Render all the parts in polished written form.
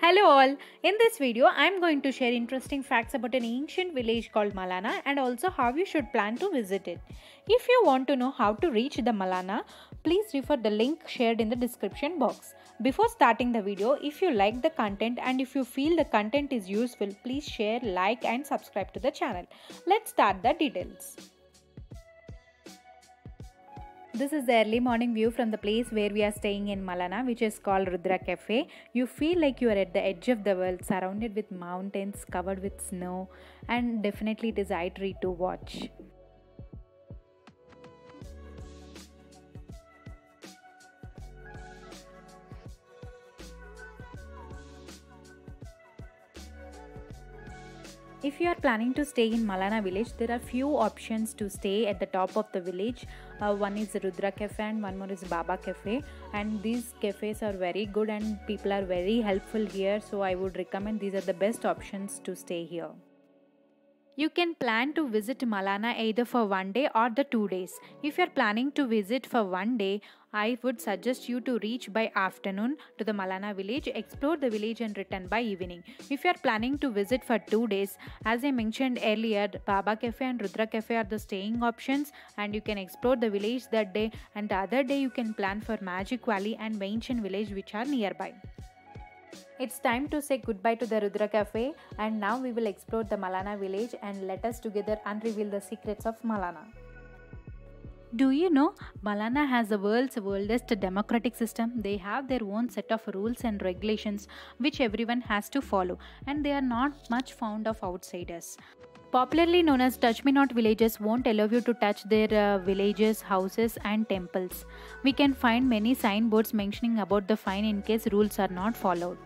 Hello all, in this video I am going to share interesting facts about an ancient village called Malana and also how you should plan to visit it. If you want to know how to reach the Malana, please refer the link shared in the description box. Before starting the video, if you like the content and if you feel the content is useful, please share, like and subscribe to the channel. Let's start the details. This is the early morning view from the place where we are staying in Malana, which is called Rudra Cafe. You feel like you are at the edge of the world, surrounded with mountains, covered with snow, and definitely it is eye treat to watch. If you are planning to stay in Malana village, there are few options to stay at the top of the village. One is Rudra Cafe and one more is Baba Cafe, and these cafes are very good and people are very helpful here, so I would recommend these are the best options to stay here. You can plan to visit Malana either for one day or the 2 days. If you are planning to visit for one day, I would suggest you to reach by afternoon to the Malana village, explore the village and return by evening. If you are planning to visit for 2 days, as I mentioned earlier, Baba Cafe and Rudra Cafe are the staying options and you can explore the village that day, and the other day you can plan for Magic Valley and Vainchan village which are nearby. It's time to say goodbye to the Rudra Cafe, and now we will explore the Malana village and let us together unreveal the secrets of Malana. Do you know Malana has the world's oldest democratic system? They have their own set of rules and regulations which everyone has to follow, and they are not much fond of outsiders. Popularly known as touch me not villages won't allow you to touch their villages, houses and temples. We can find many signboards mentioning about the fine in case rules are not followed.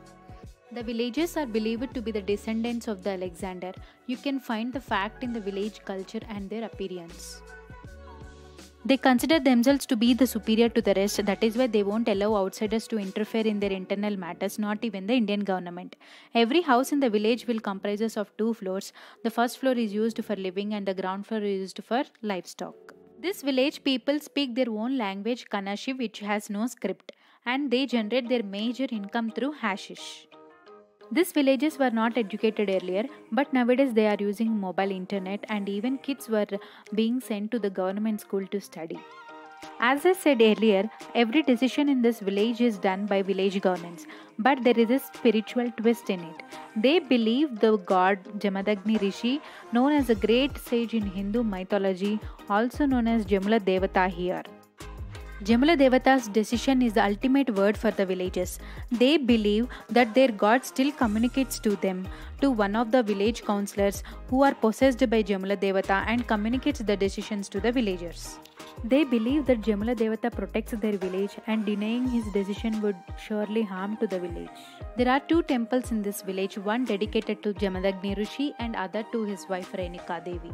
The villagers are believed to be the descendants of the Alexander. You can find the fact in the village culture and their appearance. They consider themselves to be the superior to the rest. That is why they won't allow outsiders to interfere in their internal matters, not even the Indian government. Every house in the village will comprises of 2 floors. The first floor is used for living and the ground floor is used for livestock. This village people speak their own language, Kanashi, which has no script, and they generate their major income through hashish. These villages were not educated earlier, but nowadays they are using mobile internet and even kids were being sent to the government school to study. As I said earlier, every decision in this village is done by village governance, but there is a spiritual twist in it. They believe the god Jamadagni Rishi, known as a great sage in Hindu mythology, also known as Jamula Devata here. Jamula Devata's decision is the ultimate word for the villagers. They believe that their god still communicates to them, to one of the village councillors who are possessed by Jamula Devata, and communicates the decisions to the villagers. They believe that Jamula Devata protects their village and denying his decision would surely harm to the village. There are 2 temples in this village, one dedicated to Jamadagni Rishi and other to his wife Renika Devi.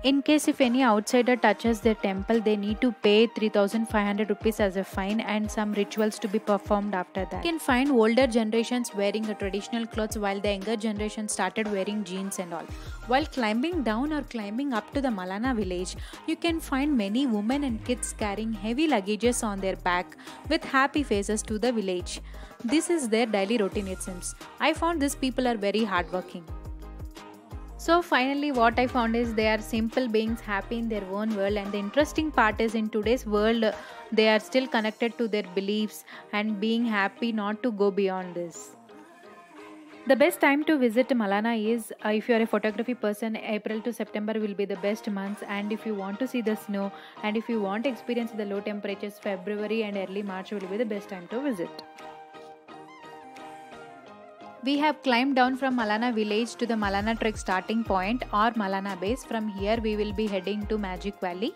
In case if any outsider touches their temple, they need to pay 3,500 rupees as a fine and some rituals to be performed after that. You can find older generations wearing the traditional clothes while the younger generation started wearing jeans and all. While climbing down or climbing up to the Malana village, you can find many women and kids carrying heavy luggages on their back with happy faces to the village. This is their daily routine, it seems. I found these people are very hardworking. So finally what I found is they are simple beings happy in their own world, and the interesting part is in today's world they are still connected to their beliefs and being happy not to go beyond this. The best time to visit Malana is, if you are a photography person, April to September will be the best months, and if you want to see the snow and if you want to experience the low temperatures, February and early March will be the best time to visit. We have climbed down from Malana village to the Malana trek starting point or Malana base. From here we will be heading to Magic Valley.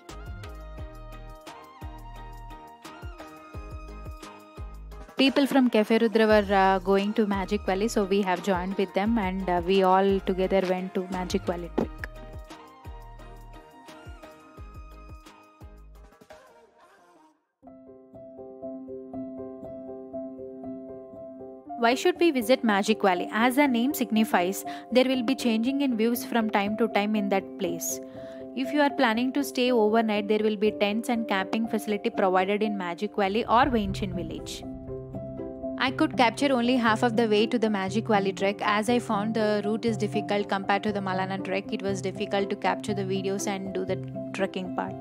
People from Cafe Rudra were going to Magic Valley, so we have joined with them and we all together went to Magic Valley trek. Why should we visit Magic Valley? As the name signifies, there will be changing in views from time to time in that place. If you are planning to stay overnight, there will be tents and camping facility provided in Magic Valley or Vainchan village. I could capture only half of the way to the Magic Valley trek as I found the route is difficult compared to the Malana trek. It was difficult to capture the videos and do the trekking part.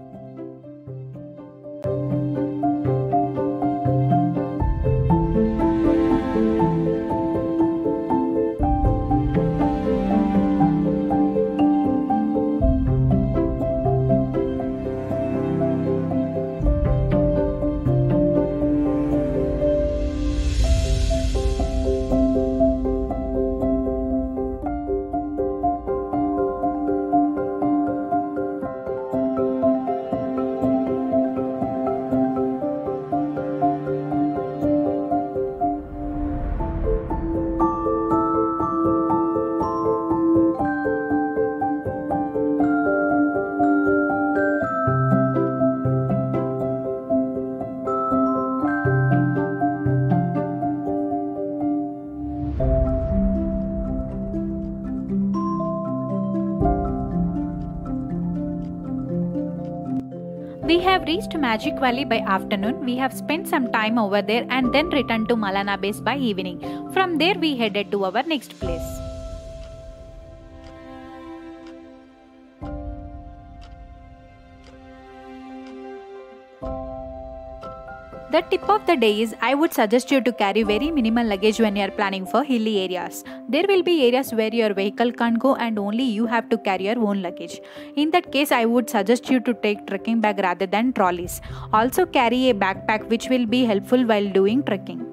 We have reached Magic Valley by afternoon. We have spent some time over there and then returned to Malana base by evening. From there we headed to our next place. The tip of the day is I would suggest you to carry very minimal luggage when you are planning for hilly areas. There will be areas where your vehicle can't go and only you have to carry your own luggage. In that case, I would suggest you to take trekking bag rather than trolleys. Also carry a backpack which will be helpful while doing trekking.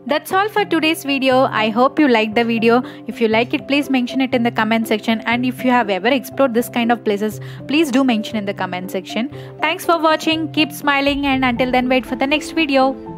That's all for today's video. I hope you liked the video. If you like it, please mention it in the comment section, and if you have ever explored this kind of places, please do mention in the comment section. Thanks for watching. Keep smiling, and until then, wait for the next video.